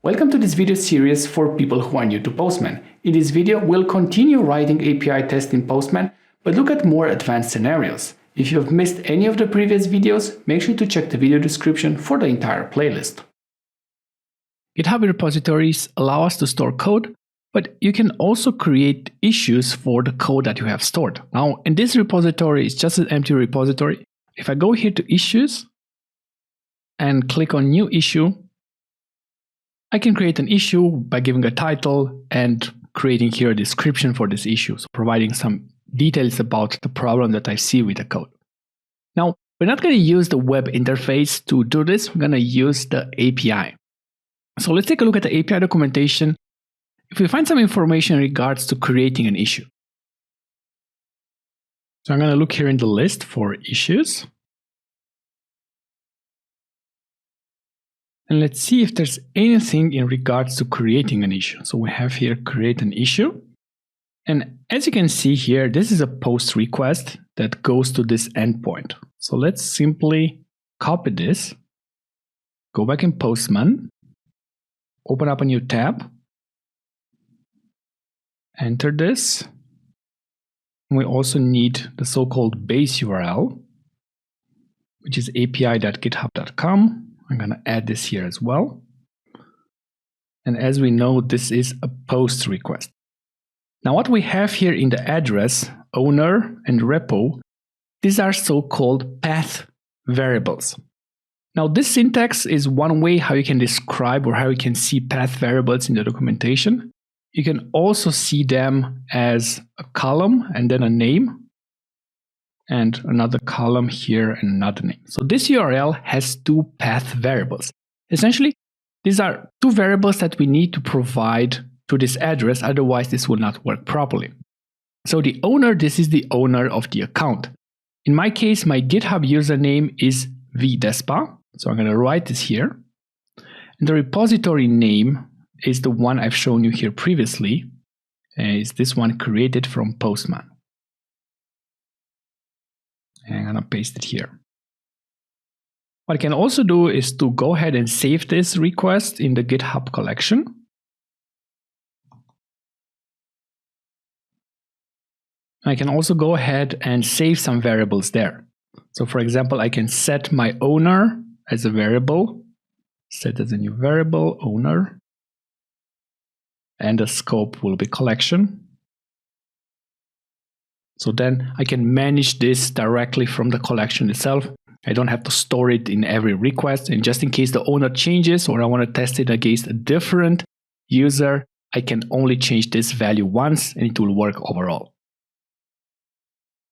Welcome to this video series for people who are new to Postman. In this video, we'll continue writing API tests in Postman, but look at more advanced scenarios. If you have missed any of the previous videos, make sure to check the video description for the entire playlist. GitHub repositories allow us to store code, but you can also create issues for the code that you have stored. Now, in this repository, it's just an empty repository. If I go here to Issues and click on New Issue, I can create an issue by giving a title and creating here a description for this issue, so providing some details about the problem that I see with the code. Now, we're not going to use the web interface to do this. We're going to use the API. So let's take a look at the API documentation if we find some information in regards to creating an issue. So I'm going to look here in the list for issues. And let's see if there's anything in regards to creating an issue. So we have here create an issue. And as you can see here, this is a post request that goes to this endpoint. So let's simply copy this, go back in Postman, open up a new tab, enter this. We also need the so-called base URL, which is api.github.com. I'm going to add this here as well. And as we know, this is a post request. Now what we have here in the address, owner and repo, these are so-called path variables. Now this syntax is one way how you can describe or how you can see path variables in the documentation. You can also see them as a column and then a name, and another column here and another name. So this URL has two path variables. Essentially, these are two variables that we need to provide to this address, otherwise this will not work properly. So the owner, this is the owner of the account. In my case, my GitHub username is vdespa, so I'm going to write this here. And the repository name is the one I've shown you here previously, and it's this one created from Postman. And I'm going to paste it here. What I can also do is to go ahead and save this request in the GitHub collection. I can also go ahead and save some variables there. So for example, I can set my owner as a variable, set as a new variable, owner, and the scope will be collection. So then I can manage this directly from the collection itself. I don't have to store it in every request. And just in case the owner changes or I want to test it against a different user, I can only change this value once and it will work overall.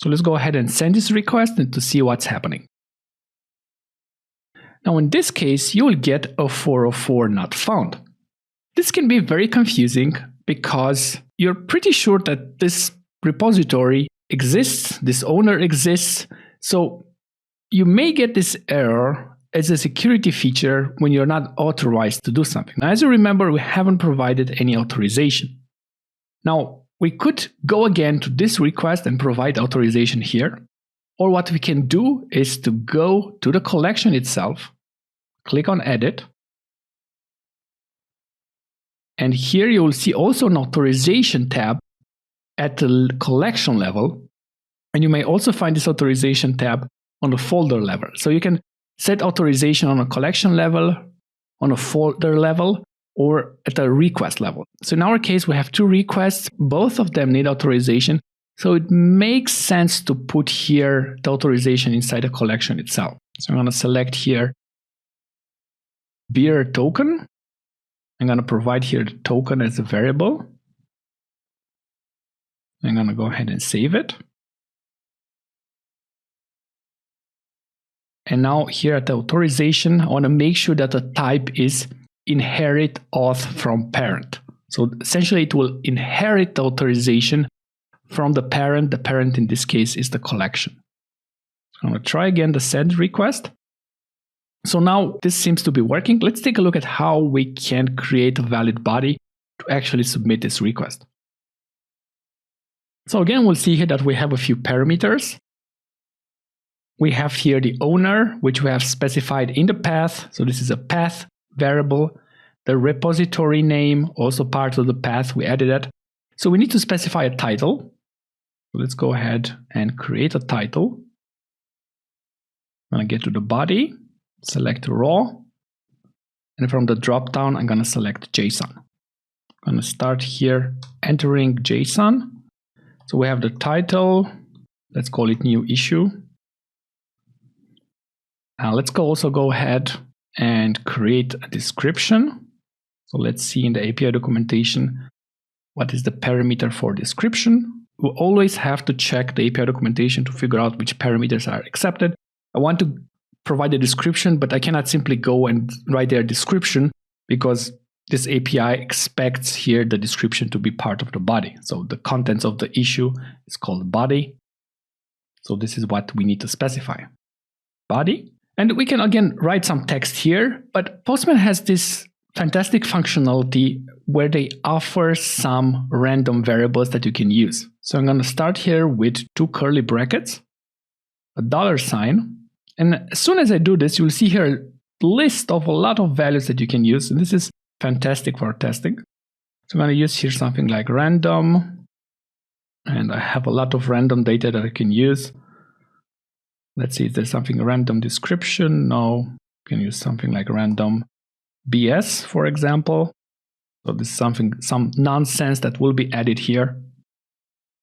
So let's go ahead and send this request and to see what's happening. Now in this case, you will get a 404 not found. This can be very confusing because you're pretty sure that this repository exists, this owner exists, so you may get this error as a security feature when you're not authorized to do something. Now, as you remember, we haven't provided any authorization. Now, we could go again to this request and provide authorization here, or what we can do is to go to the collection itself, click on Edit, and here you will see also an authorization tab at the collection level, and you may also find this authorization tab on the folder level. So you can set authorization on a collection level, on a folder level, or at a request level. So in our case, we have two requests. Both of them need authorization. So it makes sense to put here the authorization inside the collection itself. So I'm going to select here beer token. I'm going to provide here the token as a variable. I'm going to go ahead and save it. And now here at the authorization, I want to make sure that the type is inherit auth from parent. So essentially it will inherit the authorization from the parent. The parent in this case is the collection. I'm going to try again the send request. So now this seems to be working. Let's take a look at how we can create a valid body to actually submit this request. So again, we'll see here that we have a few parameters. We have here the owner, which we have specified in the path. So this is a path variable. The repository name, also part of the path, we added that. So we need to specify a title. Let's go ahead and create a title. I'm going to get to the body, select raw, and from the drop-down, I'm going to select JSON. I'm going to start here entering JSON. So we have the title. Let's call it new issue. Let's also go ahead and create a description. So let's see in the API documentation, what is the parameter for description. We always have to check the API documentation to figure out which parameters are accepted. I want to provide a description, but I cannot simply go and write their description because this API expects here the description to be part of the body. So the contents of the issue is called body. So this is what we need to specify. Body. And we can again write some text here, but Postman has this fantastic functionality where they offer some random variables that you can use. So I'm going to start here with 2 curly brackets, a $sign. And as soon as I do this, you'll see here a list of a lot of values that you can use. And this is fantastic for testing. So I'm going to use here something like random. And I have a lot of random data that I can use. Let's see if there's something random description. No, you can use something like random BS, for example. So this is some nonsense that will be added here.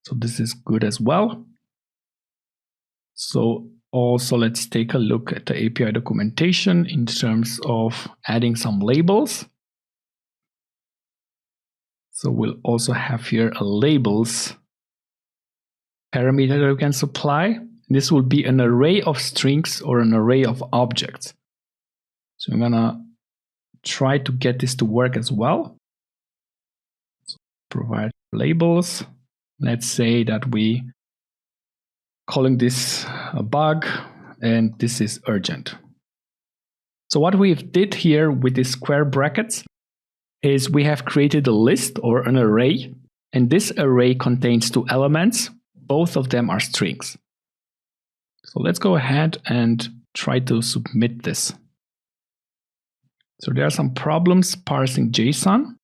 So this is good as well. So also let's take a look at the API documentation in terms of adding some labels. So we'll also have here a labels parameter that we can supply. This will be an array of strings or an array of objects. So I'm gonna try to get this to work as well. So provide labels. Let's say that we calling this a bug and this is urgent. So what we've did here with these square brackets is we have created a list or an array, and this array contains 2 elements. Both of them are strings. So let's go ahead and try to submit this. So there are some problems parsing JSON.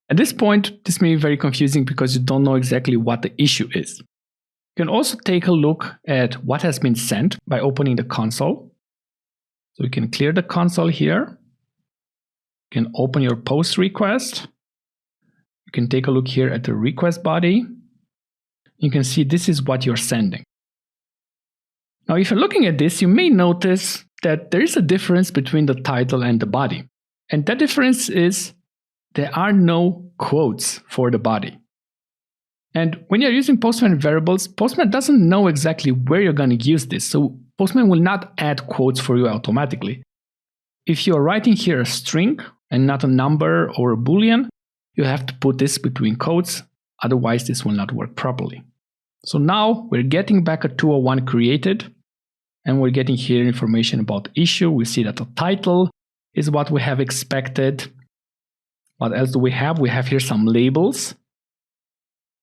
At this point, this may be very confusing because you don't know exactly what the issue is. You can also take a look at what has been sent by opening the console. So you can clear the console here. You can open your post request. You can take a look here at the request body. You can see this is what you're sending. Now, if you're looking at this, you may notice that there is a difference between the title and the body. And that difference is there are no quotes for the body. And when you're using Postman variables, Postman doesn't know exactly where you're going to use this. So Postman will not add quotes for you automatically. If you're writing here a string and not a number or a Boolean, you have to put this between quotes. Otherwise, this will not work properly. So now we're getting back a 201 created, and we're getting here information about issue. We see that the title is what we have expected. What else do we have? We have here some labels.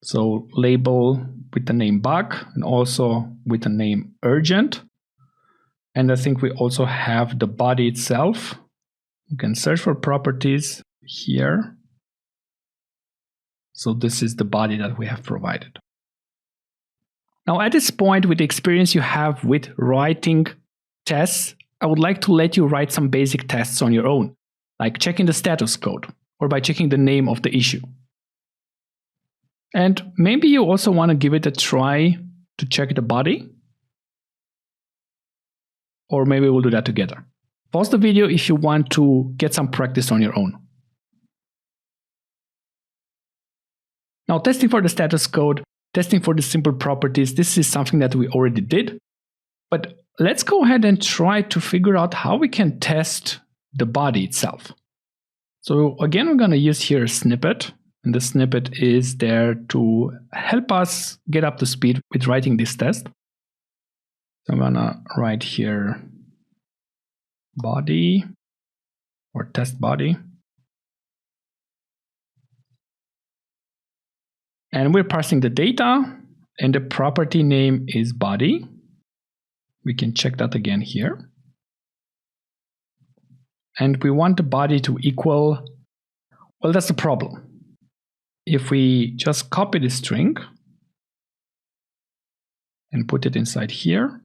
So label with the name bug and also with the name urgent. And I think we also have the body itself. You can search for properties here. So this is the body that we have provided. Now at this point, with the experience you have with writing tests, I would like to let you write some basic tests on your own, like checking the status code or by checking the name of the issue. And maybe you also want to give it a try to check the body. Or maybe we'll do that together. Pause the video if you want to get some practice on your own. Now, testing for the status code, testing for the simple properties, this is something that we already did. But let's go ahead and try to figure out how we can test the body itself. So again, we're going to use here a snippet. And the snippet is there to help us get up to speed with writing this test. So I'm going to write here body or test body. And we're parsing the data, and the property name is body. We can check that again here. And we want the body to equal Well, that's the problem. If we just copy the string and put it inside here,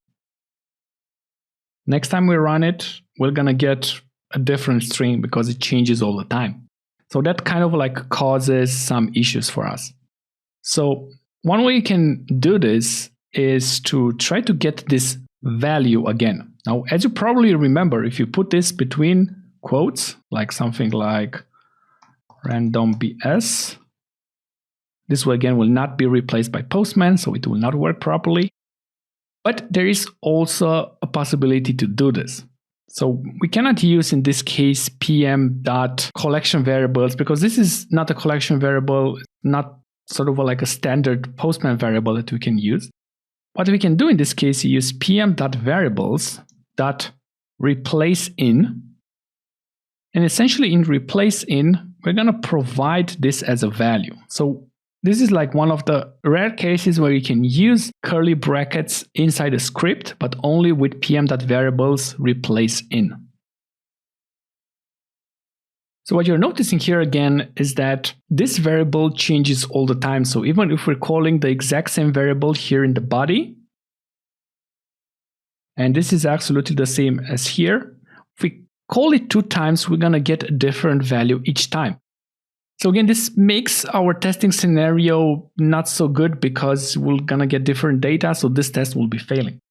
next time we run it, we're going to get a different string because it changes all the time. So that kind of like causes some issues for us. So one way you can do this is to try to get this value again. Now, as you probably remember, if you put this between quotes, like something like random BS, this will again will not be replaced by Postman, so it will not work properly. But there is also a possibility to do this. So we cannot use in this case pm.collection variables because this is not a collection variable, not sort of like a standard Postman variable that we can use. What we can do in this case is use pm.variables.replaceIn. And essentially in replaceIn, we're going to provide this as a value. So this is like one of the rare cases where you can use curly brackets inside a script, but only with pm.variables replaceIn. So what you're noticing here again is that this variable changes all the time. So even if we're calling the exact same variable here in the body, and this is absolutely the same as here, if we call it 2 times, we're going to get a different value each time. So again, this makes our testing scenario not so good because we're going to get different data, so this test will be failing.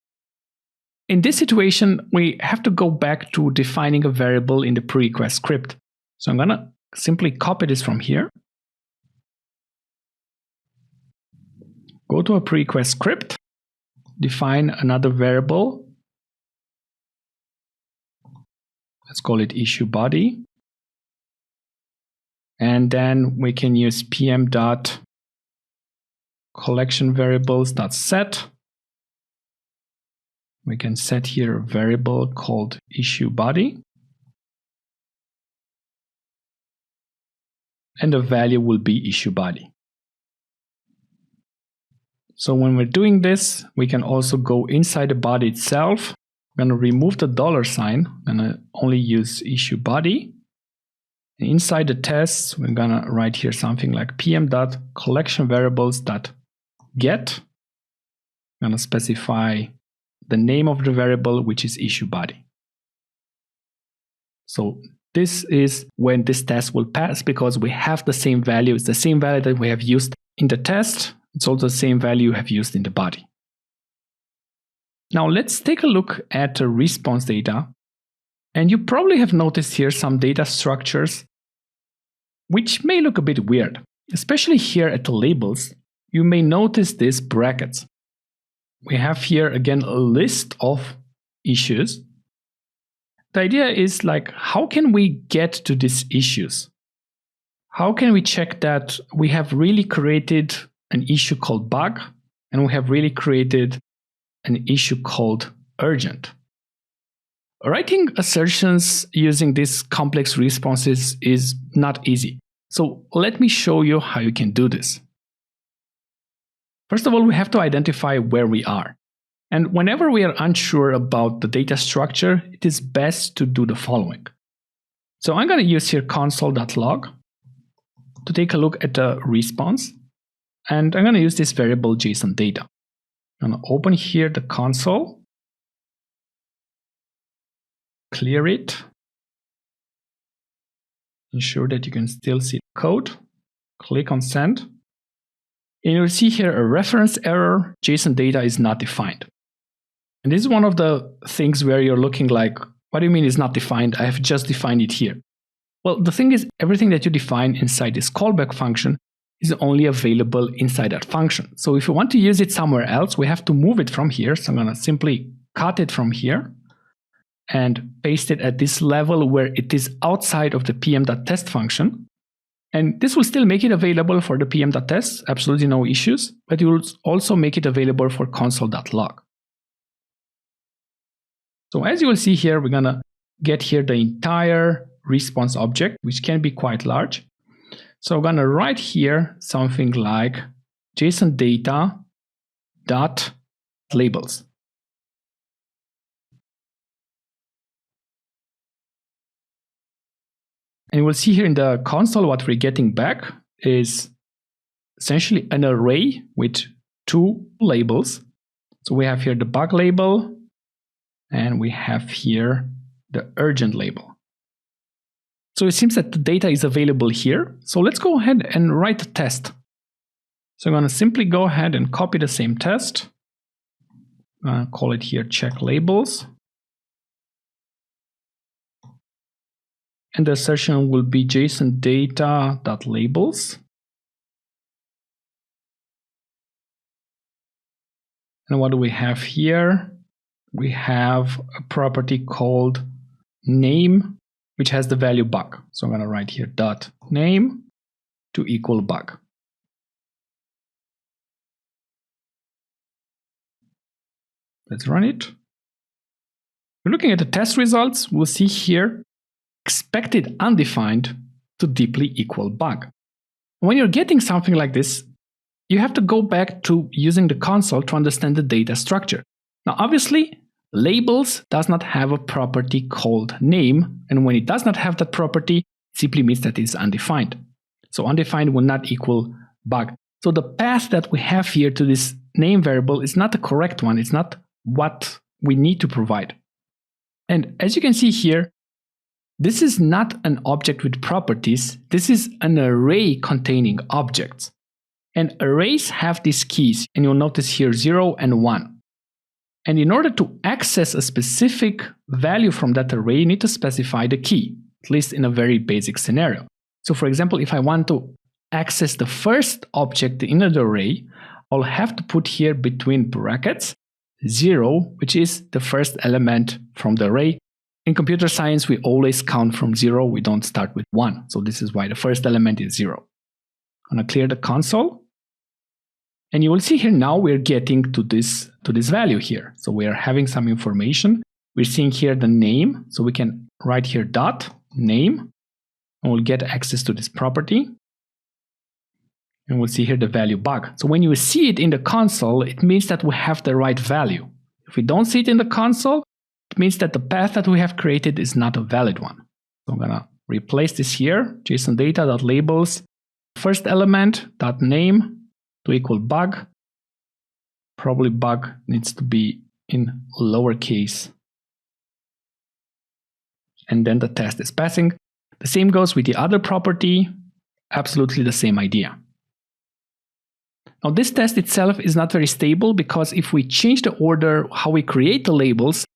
In this situation, we have to go back to defining a variable in the pre-request script. So I'm going to simply copy this from here. Go to a pre-request script, define another variable. Let's call it issue body. And then we can use pm.collectionVariables.set. We can set here a variable called issue body. And the value will be issue body. So when we're doing this, we can also go inside the body itself. I'm going to remove the $sign. I'm going to only use issue body. Inside the tests, we're going to write here something like pm.collectionVariables.get. I'm going to specify the name of the variable, which is issue body. So this is when this test will pass because we have the same value. It's the same value that we have used in the test. It's also the same value you have used in the body. Now let's take a look at the response data. And you probably have noticed here some data structures which may look a bit weird. Especially here at the labels, you may notice these brackets. We have here again a list of issues. The idea is like, how can we get to these issues? How can we check that we have really created an issue called bug and we have really created an issue called urgent? Writing assertions using these complex responses is not easy. So let me show you how you can do this. First of all, we have to identify where we are. And whenever we are unsure about the data structure, it is best to do the following. So I'm going to use here console.log to take a look at the response. And I'm going to use this variable JSON data. I'm going to open here the console, clear it, ensure that you can still see the code, click on send. And you'll see here a reference error, JSON data is not defined. And this is one of the things where you're looking like, what do you mean it's not defined? I have just defined it here. Well, the thing is, everything that you define inside this callback function is only available inside that function. So if you want to use it somewhere else, we have to move it from here. So I'm going to simply cut it from here and paste it at this level where it is outside of the pm.test function. And this will still make it available for the pm.test, absolutely no issues, but it will also make it available for console.log. So as you will see here, we're going to get here the entire response object, which can be quite large. So I'm going to write here something like JSON data dot labels. And we'll see here in the console what we're getting back is essentially an array with two labels. So we have here the bug label, and we have here the urgent label. So it seems that the data is available here. So let's go ahead and write a test. So I'm going to simply go ahead and copy the same test. Call it here check labels. And the assertion will be JSON data.labels. And what do we have here? We have a property called name, which has the value bug. So I'm going to write here dot name to equal bug. Let's run it. We're looking at the test results. We'll see here expected undefined to deeply equal bug. When you're getting something like this, you have to go back to using the console to understand the data structure. Now, obviously, labels does not have a property called name, and when it does not have that property, it simply means that it's undefined. So undefined will not equal bug. So the path that we have here to this name variable is not the correct one. It's not what we need to provide. And as you can see here, this is not an object with properties. This is an array containing objects. And arrays have these keys, and you'll notice here 0 and 1. And in order to access a specific value from that array, you need to specify the key, at least in a very basic scenario. So for example, if I want to access the first object in the array, I'll have to put here between brackets 0, which is the first element from the array. In computer science, we always count from 0. We don't start with 1. So this is why the first element is 0. I'm going to clear the console. And you will see here now we're getting to this value here. So we are having some information. We're seeing here the name. So we can write here dot name. And we'll get access to this property. And we'll see here the value bug. So when you see it in the console, it means that we have the right value. If we don't see it in the console, it means that the path that we have created is not a valid one. So I'm going to replace this here, JSON data.labels, first element, .name to equal bug. Probably bug needs to be in lowercase. And then the test is passing. The same goes with the other property, absolutely the same idea. Now this test itself is not very stable because if we change the order how we create the labels,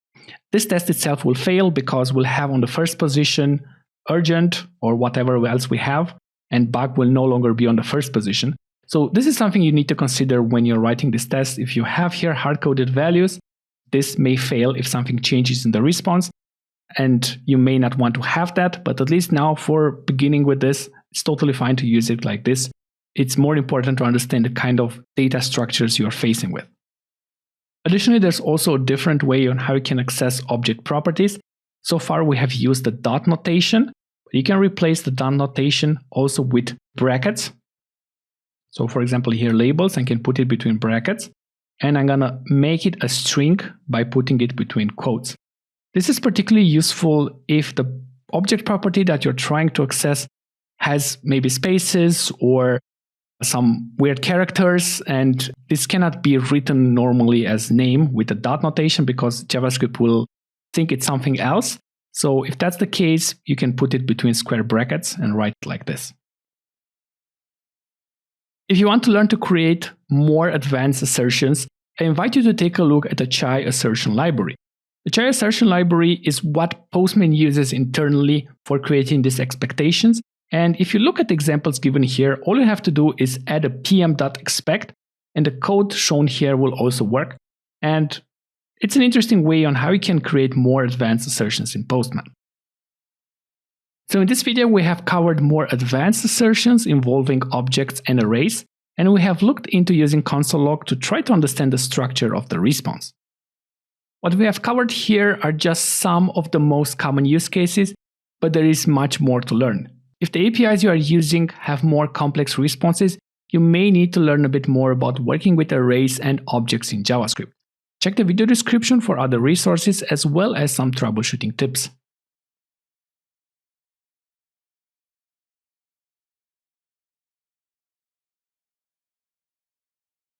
this test itself will fail because we'll have on the first position urgent or whatever else we have, and bug will no longer be on the first position. So this is something you need to consider when you're writing this test. If you have here hard-coded values, this may fail if something changes in the response, and you may not want to have that, but at least now for beginning with this, it's totally fine to use it like this. It's more important to understand the kind of data structures you're facing with. Additionally, there's also a different way on how you can access object properties. So far, we have used the dot notation, but you can replace the dot notation also with brackets. So for example, here labels, I can put it between brackets, and I'm gonna make it a string by putting it between quotes. This is particularly useful if the object property that you're trying to access has maybe spaces or some weird characters, and this cannot be written normally as name with the dot notation because JavaScript will think it's something else. So if that's the case, you can put it between square brackets and write it like this. If you want to learn to create more advanced assertions, I invite you to take a look at the Chai assertion library. The Chai assertion library is what Postman uses internally for creating these expectations. And if you look at the examples given here, all you have to do is add a pm.expect, and the code shown here will also work. And it's an interesting way on how you can create more advanced assertions in Postman. So in this video, we have covered more advanced assertions involving objects and arrays, and we have looked into using console log to try to understand the structure of the response. What we have covered here are just some of the most common use cases, but there is much more to learn. If the APIs you are using have more complex responses, you may need to learn a bit more about working with arrays and objects in JavaScript. Check the video description for other resources as well as some troubleshooting tips.